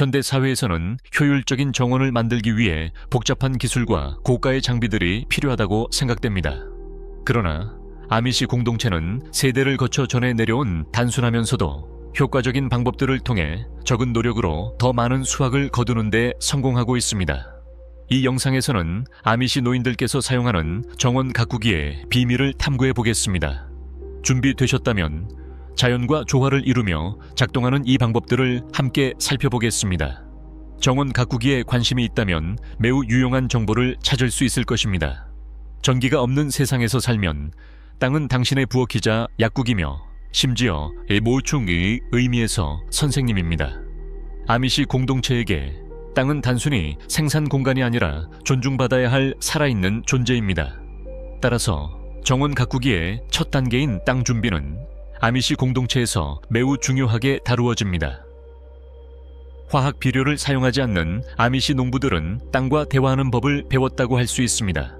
현대 사회에서는 효율적인 정원을 만들기 위해 복잡한 기술과 고가의 장비들이 필요하다고 생각됩니다. 그러나 아미시 공동체는 세대를 거쳐 전해 내려온 단순하면서도 효과적인 방법들을 통해 적은 노력으로 더 많은 수확을 거두는 데 성공하고 있습니다. 이 영상에서는 아미시 노인들께서 사용하는 정원 가꾸기의 비밀을 탐구해 보겠습니다. 준비되셨다면 자연과 조화를 이루며 작동하는 이 방법들을 함께 살펴보겠습니다. 정원 가꾸기에 관심이 있다면 매우 유용한 정보를 찾을 수 있을 것입니다. 전기가 없는 세상에서 살면 땅은 당신의 부엌이자 약국이며 심지어 모충의 의미에서 선생님입니다. 아미시 공동체에게 땅은 단순히 생산 공간이 아니라 존중받아야 할 살아있는 존재입니다. 따라서 정원 가꾸기의 첫 단계인 땅 준비는 아미시 공동체에서 매우 중요하게 다루어집니다. 화학 비료를 사용하지 않는 아미시 농부들은 땅과 대화하는 법을 배웠다고 할 수 있습니다.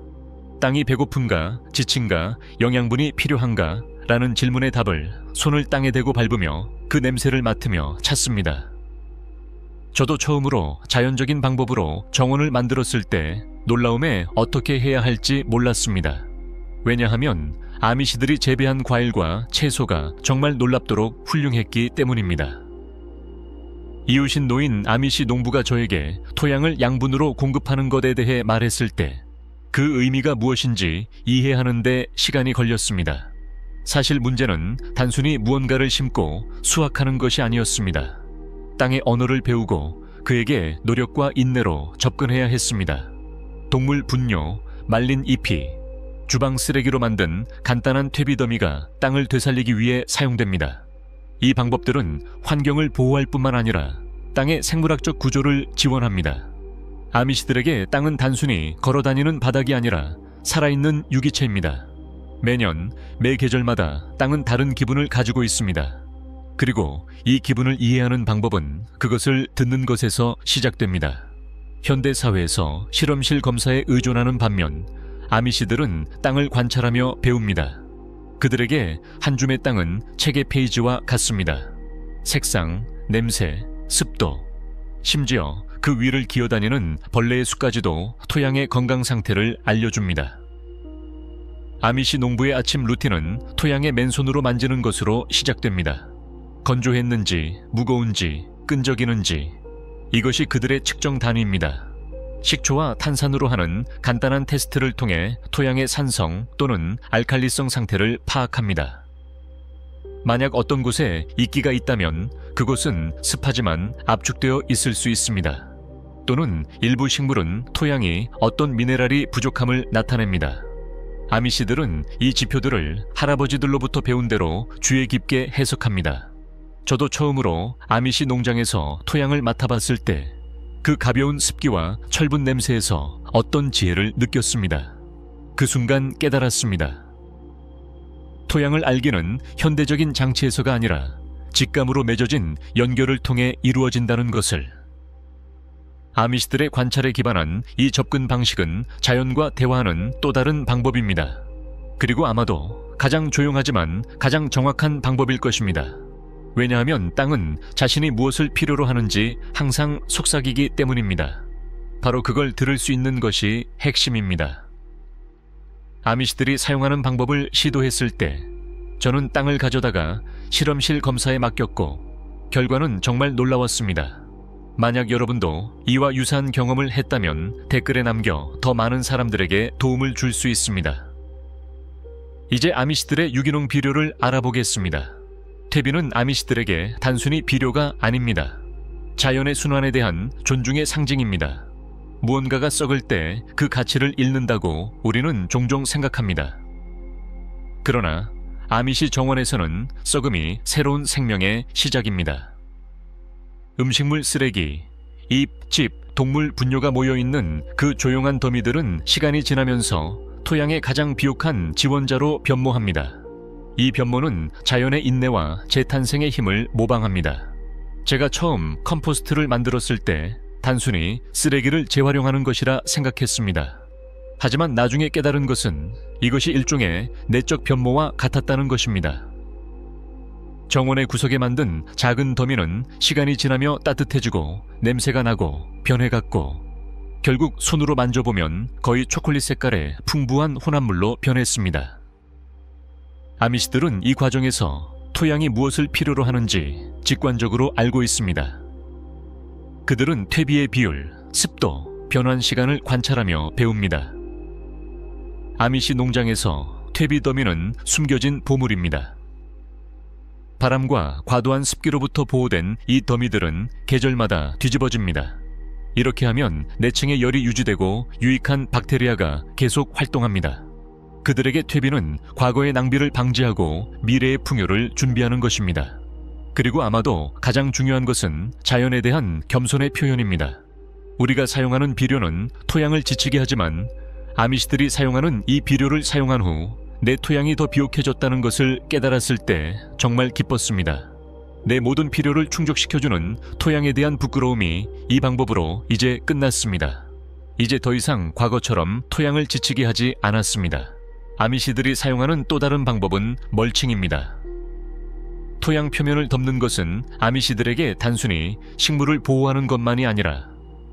땅이 배고픈가, 지친가, 영양분이 필요한가? 라는 질문의 답을 손을 땅에 대고 밟으며 그 냄새를 맡으며 찾습니다. 저도 처음으로 자연적인 방법으로 정원을 만들었을 때 놀라움에 어떻게 해야 할지 몰랐습니다. 왜냐하면 아미시들이 재배한 과일과 채소가 정말 놀랍도록 훌륭했기 때문입니다. 이웃인 노인 아미시 농부가 저에게 토양을 양분으로 공급하는 것에 대해 말했을 때 그 의미가 무엇인지 이해하는 데 시간이 걸렸습니다. 사실 문제는 단순히 무언가를 심고 수확하는 것이 아니었습니다. 땅의 언어를 배우고 그에게 노력과 인내로 접근해야 했습니다. 동물 분뇨, 말린 잎이, 주방 쓰레기로 만든 간단한 퇴비더미가 땅을 되살리기 위해 사용됩니다. 이 방법들은 환경을 보호할 뿐만 아니라 땅의 생물학적 구조를 지원합니다. 아미시들에게 땅은 단순히 걸어다니는 바닥이 아니라 살아있는 유기체입니다. 매년, 매 계절마다 땅은 다른 기분을 가지고 있습니다. 그리고 이 기분을 이해하는 방법은 그것을 듣는 것에서 시작됩니다. 현대 사회에서 실험실 검사에 의존하는 반면 아미시들은 땅을 관찰하며 배웁니다. 그들에게 한 줌의 땅은 책의 페이지와 같습니다. 색상, 냄새, 습도, 심지어 그 위를 기어다니는 벌레의 수까지도 토양의 건강 상태를 알려줍니다. 아미시 농부의 아침 루틴은 토양의 맨손으로 만지는 것으로 시작됩니다. 건조했는지, 무거운지, 끈적이는지, 이것이 그들의 측정 단위입니다. 식초와 탄산으로 하는 간단한 테스트를 통해 토양의 산성 또는 알칼리성 상태를 파악합니다. 만약 어떤 곳에 이끼가 있다면 그곳은 습하지만 압축되어 있을 수 있습니다. 또는 일부 식물은 토양이 어떤 미네랄이 부족함을 나타냅니다. 아미시들은 이 지표들을 할아버지들로부터 배운 대로 주의 깊게 해석합니다. 저도 처음으로 아미시 농장에서 토양을 맡아봤을 때 그 가벼운 습기와 철분 냄새에서 어떤 지혜를 느꼈습니다. 그 순간 깨달았습니다. 토양을 알기는 현대적인 장치에서가 아니라 직감으로 맺어진 연결을 통해 이루어진다는 것을. 아미시들의 관찰에 기반한 이 접근 방식은 자연과 대화하는 또 다른 방법입니다. 그리고 아마도 가장 조용하지만 가장 정확한 방법일 것입니다. 왜냐하면 땅은 자신이 무엇을 필요로 하는지 항상 속삭이기 때문입니다. 바로 그걸 들을 수 있는 것이 핵심입니다. 아미시들이 사용하는 방법을 시도했을 때 저는 땅을 가져다가 실험실 검사에 맡겼고 결과는 정말 놀라웠습니다. 만약 여러분도 이와 유사한 경험을 했다면 댓글에 남겨 더 많은 사람들에게 도움을 줄 수 있습니다. 이제 아미시들의 유기농 비료를 알아보겠습니다. 퇴비는 아미시들에게 단순히 비료가 아닙니다. 자연의 순환에 대한 존중의 상징입니다. 무언가가 썩을 때 그 가치를 잃는다고 우리는 종종 생각합니다. 그러나 아미시 정원에서는 썩음이 새로운 생명의 시작입니다. 음식물 쓰레기, 잎, 집, 동물 분뇨가 모여있는 그 조용한 더미들은 시간이 지나면서 토양의 가장 비옥한 지원자로 변모합니다. 이 변모는 자연의 인내와 재탄생의 힘을 모방합니다. 제가 처음 컴포스트를 만들었을 때 단순히 쓰레기를 재활용하는 것이라 생각했습니다. 하지만 나중에 깨달은 것은 이것이 일종의 내적 변모와 같았다는 것입니다. 정원의 구석에 만든 작은 더미는 시간이 지나며 따뜻해지고 냄새가 나고 변해갔고 결국 손으로 만져보면 거의 초콜릿 색깔의 풍부한 혼합물로 변했습니다. 아미시들은 이 과정에서 토양이 무엇을 필요로 하는지 직관적으로 알고 있습니다. 그들은 퇴비의 비율, 습도, 변환 시간을 관찰하며 배웁니다. 아미시 농장에서 퇴비 더미는 숨겨진 보물입니다. 바람과 과도한 습기로부터 보호된 이 더미들은 계절마다 뒤집어집니다. 이렇게 하면 내층의 열이 유지되고 유익한 박테리아가 계속 활동합니다. 그들에게 퇴비는 과거의 낭비를 방지하고 미래의 풍요를 준비하는 것입니다. 그리고 아마도 가장 중요한 것은 자연에 대한 겸손의 표현입니다. 우리가 사용하는 비료는 토양을 지치게 하지만 아미시들이 사용하는 이 비료를 사용한 후 내 토양이 더 비옥해졌다는 것을 깨달았을 때 정말 기뻤습니다. 내 모든 필요를 충족시켜주는 토양에 대한 부끄러움이 이 방법으로 이제 끝났습니다. 이제 더 이상 과거처럼 토양을 지치게 하지 않았습니다. 아미시들이 사용하는 또 다른 방법은 멀칭입니다. 토양 표면을 덮는 것은 아미시들에게 단순히 식물을 보호하는 것만이 아니라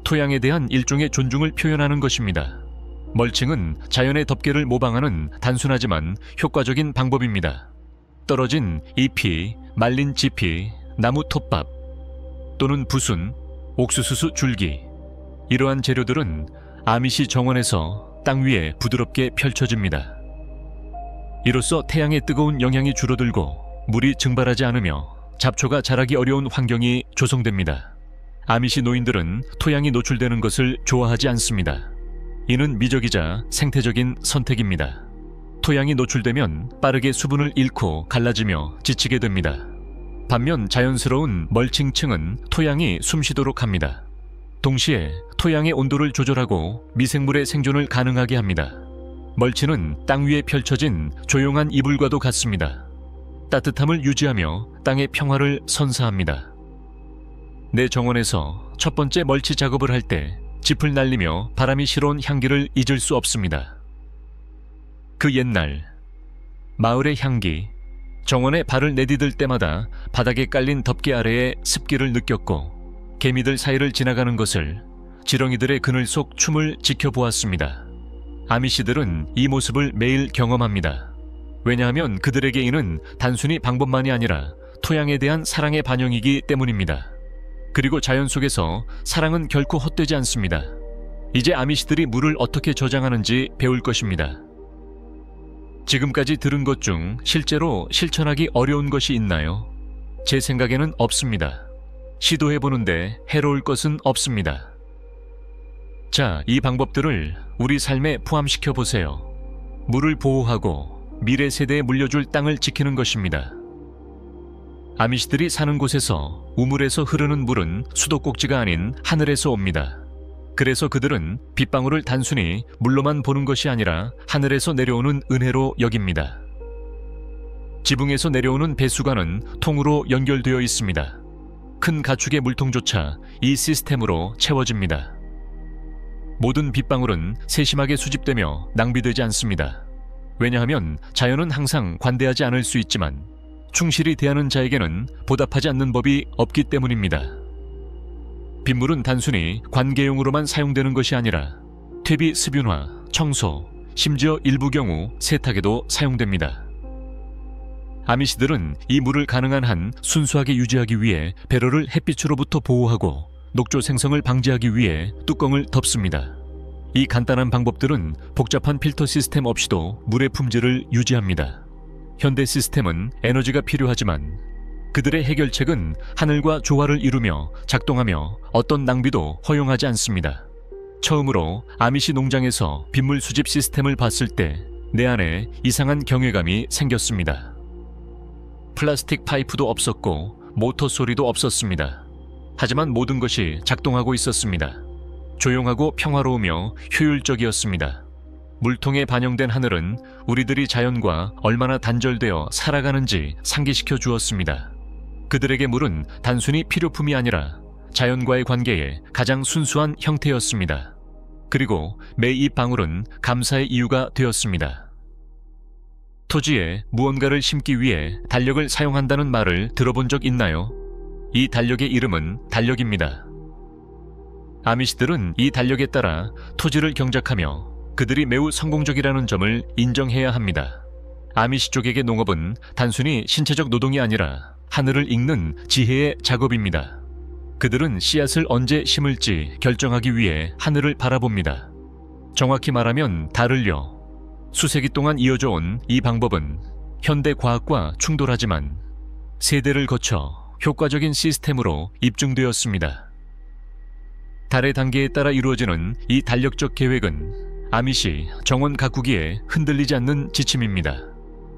토양에 대한 일종의 존중을 표현하는 것입니다. 멀칭은 자연의 덮개를 모방하는 단순하지만 효과적인 방법입니다. 떨어진 잎이, 말린 지피, 나무 톱밥 또는 부순, 옥수수 줄기 이러한 재료들은 아미시 정원에서 땅 위에 부드럽게 펼쳐집니다. 이로써 태양의 뜨거운 영향이 줄어들고 물이 증발하지 않으며 잡초가 자라기 어려운 환경이 조성됩니다. 아미시 노인들은 토양이 노출되는 것을 좋아하지 않습니다. 이는 미적이자 생태적인 선택입니다. 토양이 노출되면 빠르게 수분을 잃고 갈라지며 지치게 됩니다. 반면 자연스러운 멀칭층은 토양이 숨쉬도록 합니다. 동시에 토양의 온도를 조절하고 미생물의 생존을 가능하게 합니다. 멀칭은 땅 위에 펼쳐진 조용한 이불과도 같습니다. 따뜻함을 유지하며 땅의 평화를 선사합니다. 내 정원에서 첫 번째 멀치 작업을 할 때 짚을 날리며 바람이 실어온 향기를 잊을 수 없습니다. 그 옛날 마을의 향기, 정원에 발을 내디딜 때마다 바닥에 깔린 덮개 아래의 습기를 느꼈고 개미들 사이를 지나가는 것을 지렁이들의 그늘 속 춤을 지켜보았습니다. 아미시들은 이 모습을 매일 경험합니다. 왜냐하면 그들에게 이는 단순히 방법만이 아니라 토양에 대한 사랑의 반영이기 때문입니다. 그리고 자연 속에서 사랑은 결코 헛되지 않습니다. 이제 아미시들이 물을 어떻게 저장하는지 배울 것입니다. 지금까지 들은 것 중 실제로 실천하기 어려운 것이 있나요? 제 생각에는 없습니다. 시도해보는데 해로울 것은 없습니다. 자, 이 방법들을 우리 삶에 포함시켜 보세요. 물을 보호하고 미래 세대에 물려줄 땅을 지키는 것입니다. 아미시들이 사는 곳에서 우물에서 흐르는 물은 수도꼭지가 아닌 하늘에서 옵니다. 그래서 그들은 빗방울을 단순히 물로만 보는 것이 아니라 하늘에서 내려오는 은혜로 여깁니다. 지붕에서 내려오는 배수관은 통으로 연결되어 있습니다. 큰 가축의 물통조차 이 시스템으로 채워집니다. 모든 빗방울은 세심하게 수집되며 낭비되지 않습니다. 왜냐하면 자연은 항상 관대하지 않을 수 있지만 충실히 대하는 자에게는 보답하지 않는 법이 없기 때문입니다. 빗물은 단순히 관계용으로만 사용되는 것이 아니라 퇴비 습윤화, 청소, 심지어 일부 경우 세탁에도 사용됩니다. 아미시들은 이 물을 가능한 한 순수하게 유지하기 위해 배럴을 햇빛으로부터 보호하고 녹조 생성을 방지하기 위해 뚜껑을 덮습니다. 이 간단한 방법들은 복잡한 필터 시스템 없이도 물의 품질을 유지합니다. 현대 시스템은 에너지가 필요하지만 그들의 해결책은 하늘과 조화를 이루며 작동하며 어떤 낭비도 허용하지 않습니다. 처음으로 아미시 농장에서 빗물 수집 시스템을 봤을 때 내 안에 이상한 경외감이 생겼습니다. 플라스틱 파이프도 없었고 모터 소리도 없었습니다. 하지만 모든 것이 작동하고 있었습니다. 조용하고 평화로우며 효율적이었습니다. 물통에 반영된 하늘은 우리들이 자연과 얼마나 단절되어 살아가는지 상기시켜 주었습니다. 그들에게 물은 단순히 필요품이 아니라 자연과의 관계의 가장 순수한 형태였습니다. 그리고 매 이 방울은 감사의 이유가 되었습니다. 토지에 무언가를 심기 위해 달력을 사용한다는 말을 들어본 적 있나요? 이 달력의 이름은 달력입니다. 아미시들은 이 달력에 따라 토지를 경작하며 그들이 매우 성공적이라는 점을 인정해야 합니다. 아미시 쪽에게 농업은 단순히 신체적 노동이 아니라 하늘을 읽는 지혜의 작업입니다. 그들은 씨앗을 언제 심을지 결정하기 위해 하늘을 바라봅니다. 정확히 말하면 달을요. 수세기 동안 이어져 온 이 방법은 현대 과학과 충돌하지만 세대를 거쳐 효과적인 시스템으로 입증되었습니다. 달의 단계에 따라 이루어지는 이 달력적 계획은 아미시 정원 가꾸기에 흔들리지 않는 지침입니다.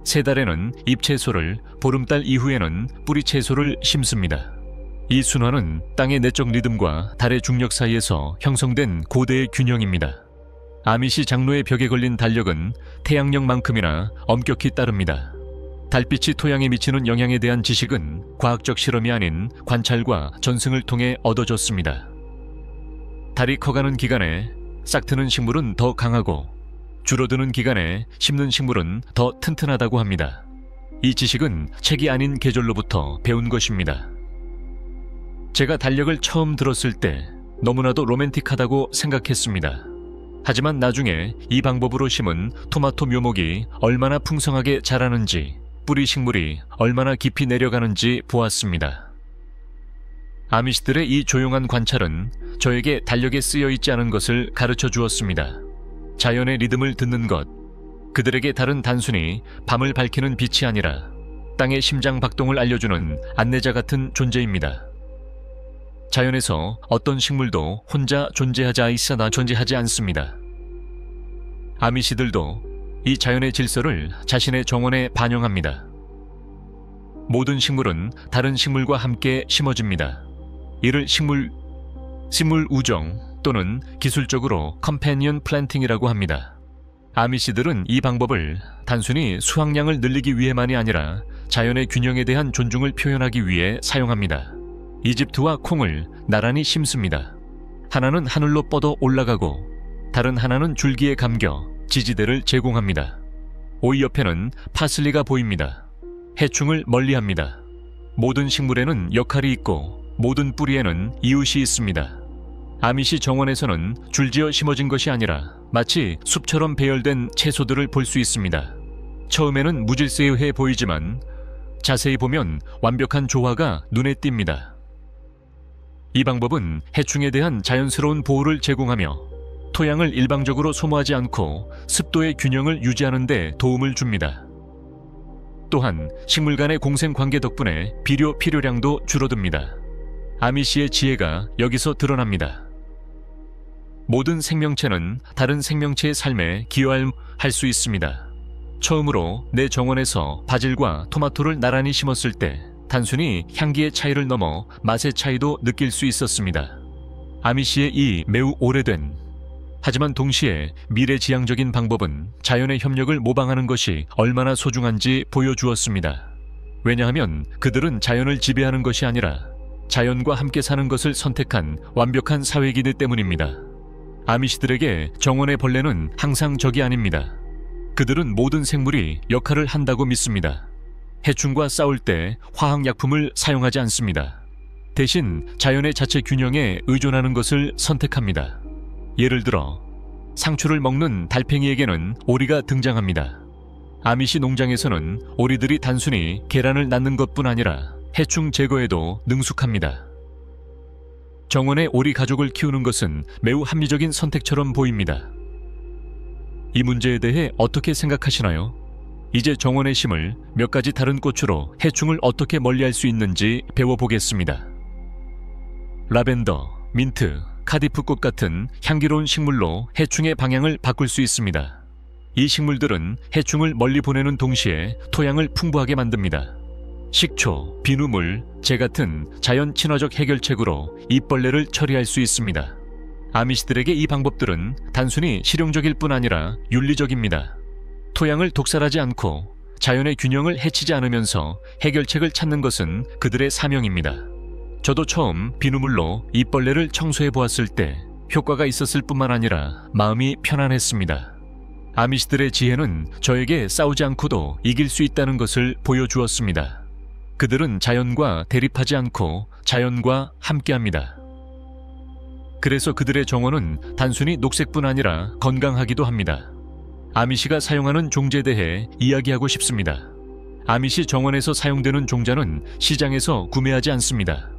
세 달에는 잎채소를, 보름달 이후에는 뿌리채소를 심습니다. 이 순환은 땅의 내적 리듬과 달의 중력 사이에서 형성된 고대의 균형입니다. 아미시 장로의 벽에 걸린 달력은 태양력만큼이나 엄격히 따릅니다. 달빛이 토양에 미치는 영향에 대한 지식은 과학적 실험이 아닌 관찰과 전승을 통해 얻어졌습니다. 달이 커가는 기간에 싹트는 식물은 더 강하고 줄어드는 기간에 심는 식물은 더 튼튼하다고 합니다. 이 지식은 책이 아닌 계절로부터 배운 것입니다. 제가 달력을 처음 들었을 때 너무나도 로맨틱하다고 생각했습니다. 하지만 나중에 이 방법으로 심은 토마토 묘목이 얼마나 풍성하게 자라는지, 뿌리 식물이 얼마나 깊이 내려가는지 보았습니다. 아미시들의 이 조용한 관찰은 저에게 달력에 쓰여 있지 않은 것을 가르쳐 주었습니다. 자연의 리듬을 듣는 것, 그들에게 달은 단순히 밤을 밝히는 빛이 아니라 땅의 심장 박동을 알려주는 안내자 같은 존재입니다. 자연에서 어떤 식물도 혼자 존재하지 않습니다. 아미시들도 이 자연의 질서를 자신의 정원에 반영합니다. 모든 식물은 다른 식물과 함께 심어집니다. 이를 식물 우정 또는 기술적으로 컴패니언 플랜팅이라고 합니다. 아미시들은 이 방법을 단순히 수확량을 늘리기 위해만이 아니라 자연의 균형에 대한 존중을 표현하기 위해 사용합니다. 이집트와 콩을 나란히 심습니다. 하나는 하늘로 뻗어 올라가고 다른 하나는 줄기에 감겨 지지대를 제공합니다. 오이 옆에는 파슬리가 보입니다. 해충을 멀리합니다. 모든 식물에는 역할이 있고 모든 뿌리에는 이웃이 있습니다. 아미시 정원에서는 줄지어 심어진 것이 아니라 마치 숲처럼 배열된 채소들을 볼 수 있습니다. 처음에는 무질서해 보이지만 자세히 보면 완벽한 조화가 눈에 띕니다. 이 방법은 해충에 대한 자연스러운 보호를 제공하며 토양을 일방적으로 소모하지 않고 습도의 균형을 유지하는 데 도움을 줍니다. 또한 식물 간의 공생 관계 덕분에 비료 필요량도 줄어듭니다. 아미시의 지혜가 여기서 드러납니다. 모든 생명체는 다른 생명체의 삶에 기여할 수 있습니다. 처음으로 내 정원에서 바질과 토마토를 나란히 심었을 때 단순히 향기의 차이를 넘어 맛의 차이도 느낄 수 있었습니다. 아미시의 이 매우 오래된 하지만 동시에 미래지향적인 방법은 자연의 협력을 모방하는 것이 얼마나 소중한지 보여주었습니다. 왜냐하면 그들은 자연을 지배하는 것이 아니라 자연과 함께 사는 것을 선택한 완벽한 사회이기 때문입니다. 아미시들에게 정원의 벌레는 항상 적이 아닙니다. 그들은 모든 생물이 역할을 한다고 믿습니다. 해충과 싸울 때 화학약품을 사용하지 않습니다. 대신 자연의 자체 균형에 의존하는 것을 선택합니다. 예를 들어 상추를 먹는 달팽이에게는 오리가 등장합니다. 아미시 농장에서는 오리들이 단순히 계란을 낳는 것뿐 아니라 해충 제거에도 능숙합니다. 정원의 오리 가족을 키우는 것은 매우 합리적인 선택처럼 보입니다. 이 문제에 대해 어떻게 생각하시나요? 이제 정원에 심을 몇 가지 다른 꽃으로 해충을 어떻게 멀리할 수 있는지 배워보겠습니다. 라벤더, 민트, 카디프 꽃 같은 향기로운 식물로 해충의 방향을 바꿀 수 있습니다. 이 식물들은 해충을 멀리 보내는 동시에 토양을 풍부하게 만듭니다. 식초, 비누물, 재 같은 자연 친화적 해결책으로 잎벌레를 처리할 수 있습니다. 아미시들에게 이 방법들은 단순히 실용적일 뿐 아니라 윤리적입니다. 토양을 독살하지 않고 자연의 균형을 해치지 않으면서 해결책을 찾는 것은 그들의 사명입니다. 저도 처음 비누물로 잎벌레를 청소해 보았을 때 효과가 있었을 뿐만 아니라 마음이 편안했습니다. 아미시들의 지혜는 저에게 싸우지 않고도 이길 수 있다는 것을 보여주었습니다. 그들은 자연과 대립하지 않고 자연과 함께합니다. 그래서 그들의 정원은 단순히 녹색뿐 아니라 건강하기도 합니다. 아미시가 사용하는 종자에 대해 이야기하고 싶습니다. 아미시 정원에서 사용되는 종자는 시장에서 구매하지 않습니다.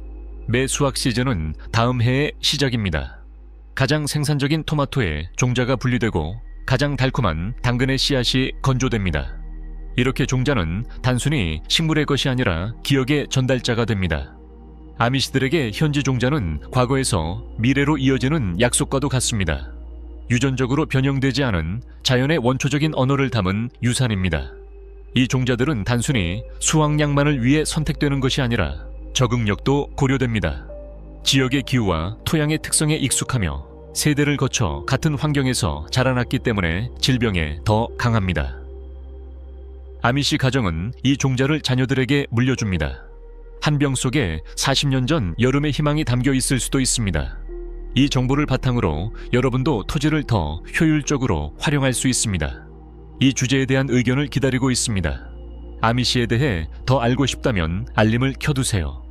매 수확 시즌은 다음 해의 시작입니다. 가장 생산적인 토마토에 종자가 분리되고 가장 달콤한 당근의 씨앗이 건조됩니다. 이렇게 종자는 단순히 식물의 것이 아니라 기억의 전달자가 됩니다. 아미시들에게 현지 종자는 과거에서 미래로 이어지는 약속과도 같습니다. 유전적으로 변형되지 않은 자연의 원초적인 언어를 담은 유산입니다. 이 종자들은 단순히 수확량만을 위해 선택되는 것이 아니라 적응력도 고려됩니다. 지역의 기후와 토양의 특성에 익숙하며 세대를 거쳐 같은 환경에서 자라났기 때문에 질병에 더 강합니다. 아미시 가정은 이 종자를 자녀들에게 물려줍니다. 한 병 속에 40년 전 여름의 희망이 담겨 있을 수도 있습니다. 이 정보를 바탕으로 여러분도 토지를 더 효율적으로 활용할 수 있습니다. 이 주제에 대한 의견을 기다리고 있습니다. 아미시에 대해 더 알고 싶다면 알림을 켜두세요.